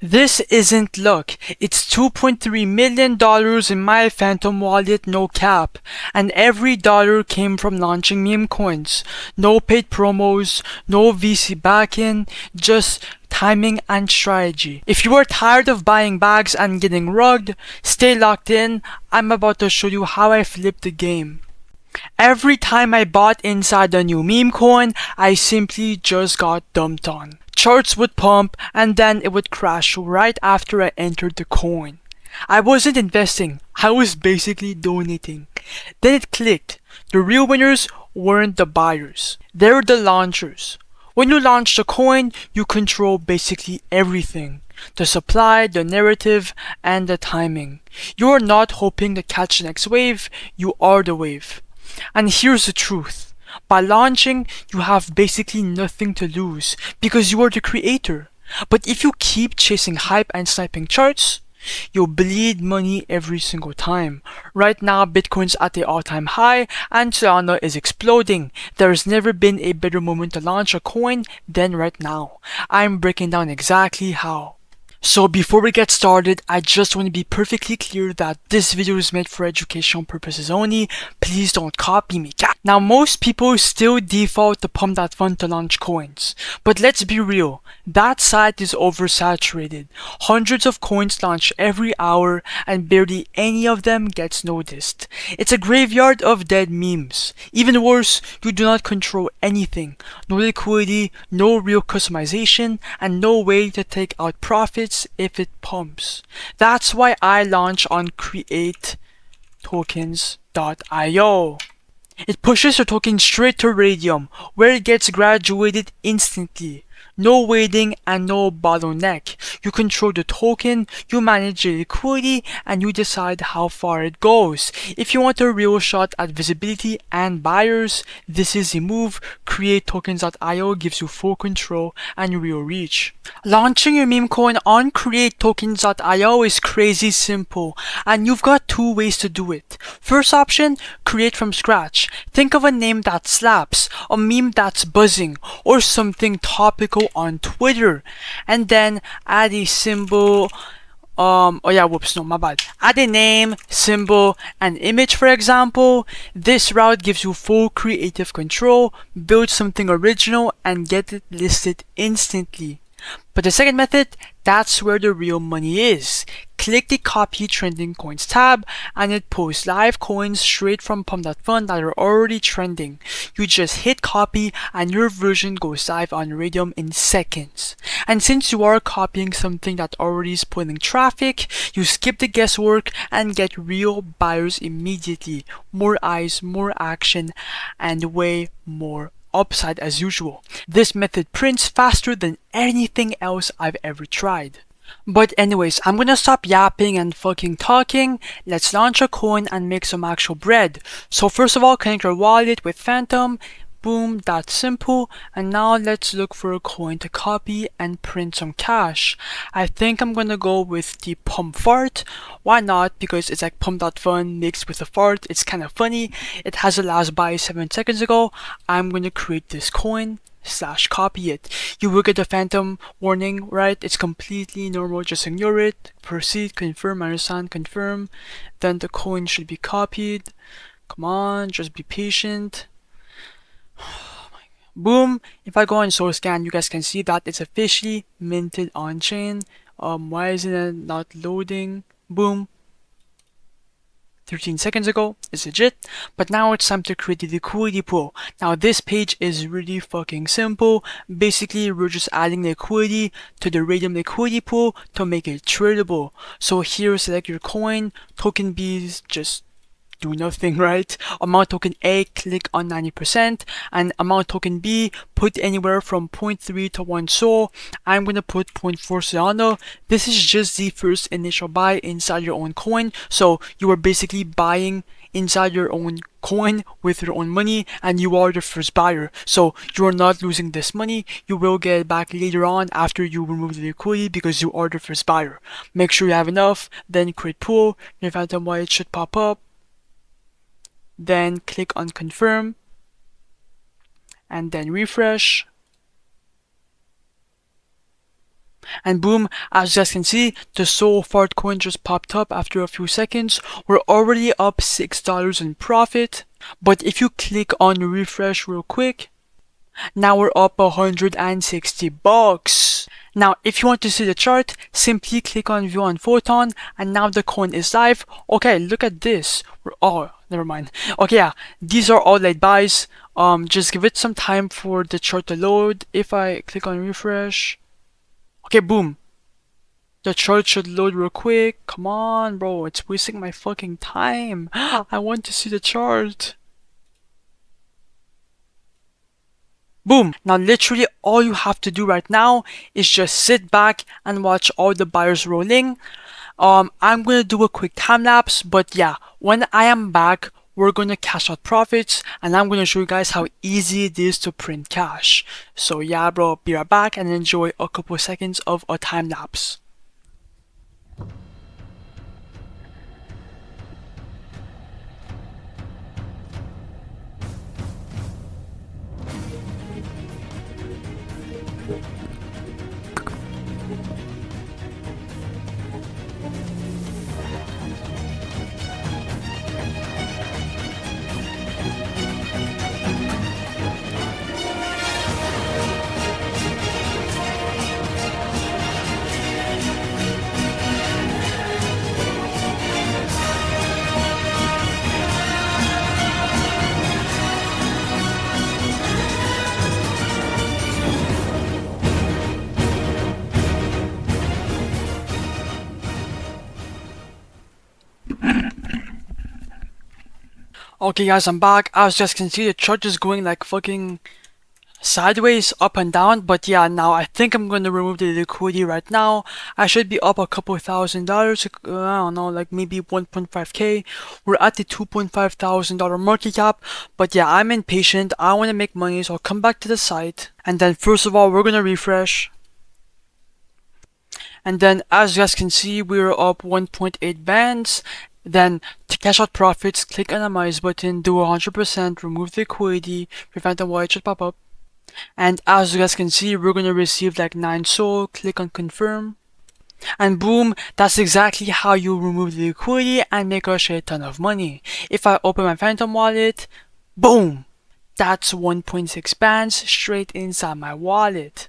This isn't luck, it's $2.3 million in my Phantom wallet, no cap. And every dollar came from launching meme coins. No paid promos, no VC back-in, just timing and strategy. If you are tired of buying bags and getting rugged, stay locked in. I'm about to show you how I flipped the game. Every time I bought inside a new meme coin, I simply just got dumped on. Charts would pump and then it would crash right after I entered the coin. I wasn't investing, I was basically donating. Then it clicked. The real winners weren't the buyers, they're the launchers. When you launch the coin, you control basically everything. The supply, the narrative, and the timing. You are not hoping to catch the next wave, you are the wave. And here's the truth. By launching, you have basically nothing to lose because you are the creator. But if you keep chasing hype and sniping charts, you'll bleed money every single time. Right now, Bitcoin's at the all-time high and Solana is exploding. There's never been a better moment to launch a coin than right now. I'm breaking down exactly how. So before we get started, I just want to be perfectly clear that this video is made for educational purposes only. Please don't copy me. Now most people still default to Pump.Fun to launch coins. But let's be real, that site is oversaturated. Hundreds of coins launch every hour and barely any of them gets noticed. It's a graveyard of dead memes. Even worse, you do not control anything. No liquidity, no real customization, and no way to take out profits if it pumps. That's why I launch on Create tokens.io. It pushes your token straight to Raydium, where it gets graduated instantly. No waiting and no bottleneck. You control the token, you manage the liquidity, and you decide how far it goes. If you want a real shot at visibility and buyers, this is the move. Create tokens.io gives you full control and real reach. Launching your meme coin on Create tokens.io is crazy simple, and you've got two ways to do it. First option, create from scratch. Think of a name that slaps, a meme that's buzzing, or something topical on Twitter, and then add a symbol. Add a name, symbol, and image, for example. This route gives you full creative control. Build something original and get it listed instantly. But the second method, that's where the real money is. Click the Copy Trending Coins tab and it pulls live coins straight from Pump.Fun that are already trending. You just hit copy and your version goes live on Raydium in seconds. And since you are copying something that already is pulling traffic, you skip the guesswork and get real buyers immediately. More eyes, more action, and way more upside as usual. This method prints faster than anything else I've ever tried. But anyways, I'm gonna stop yapping and fucking talking. Let's launch a coin and make some actual bread. So first of all, connect your wallet with Phantom. Boom, that's simple. And now let's look for a coin to copy and print some cash. I think I'm gonna go with the Pump Fart. Why not? Because it's like Pump.Fun mixed with a fart. It's kind of funny. It has a last buy 7 seconds ago. I'm gonna create this coin / copy it. You will get a phantom warning, right? It's completely normal, just ignore it. Proceed, confirm, understand, confirm. Then the coin should be copied. Come on, just be patient. Boom. If I go on source scan, you guys can see that it's officially minted on chain. Why isn't it not loading? Boom. 13 seconds ago. It's legit. But now it's time to create the liquidity pool. Now this page is really fucking simple. Basically, we're just adding liquidity to the Raydium liquidity pool to make it tradable. So here, select your coin. Token B's just do nothing, right? Amount token A, click on 90%, and amount token B, put anywhere from 0.3 to 1 SOL. I'm gonna put 0.4 Solana. This is just the first initial buy inside your own coin, so you are basically buying inside your own coin with your own money, and you are the first buyer, so you are not losing this money. You will get it back later on after you remove the liquidity because you are the first buyer. Make sure you have enough, then create pool. Your phantom wallet should pop up. Then click on confirm and then refresh. And boom, as you guys can see, the Soul Fart coin just popped up after a few seconds. We're already up $6 in profit. But if you click on refresh real quick, now we're up $160. Now, if you want to see the chart, simply click on view on Photon, and now the coin is live. Okay, look at this. Oh, never mind. Okay, yeah, these are all late buys. Just give it some time for the chart to load. If I click on refresh, okay, boom. The chart should load real quick. Come on, bro. It's wasting my fucking time. I want to see the chart. Boom. Now, literally, all you have to do right now is just sit back and watch all the buyers rolling. I'm gonna do a quick time lapse, but yeah, when I am back, we're gonna cash out profits, and I'm gonna show you guys how easy it is to print cash. So yeah, bro, be right back and enjoy a couple seconds of a time lapse. Okay guys, I'm back. As you guys can see, the chart is going like fucking sideways, up and down. But yeah, now I think I'm going to remove the liquidity right now. I should be up a couple $1,000. I don't know, like maybe 1.5k. We're at the $2,500 market cap. But yeah, I'm impatient. I want to make money, so I'll come back to the site. And then first of all, we're going to refresh. And then as you guys can see, we're up 1.8 bands. Then to cash out profits, click on the minus button, do 100%, remove the liquidity, prevent the wallet should pop up. And as you guys can see, we're gonna receive like 9 SOL, click on confirm. And boom, that's exactly how you remove the liquidity and make a shit ton of money. If I open my Phantom wallet, boom, that's 1.6 bands straight inside my wallet.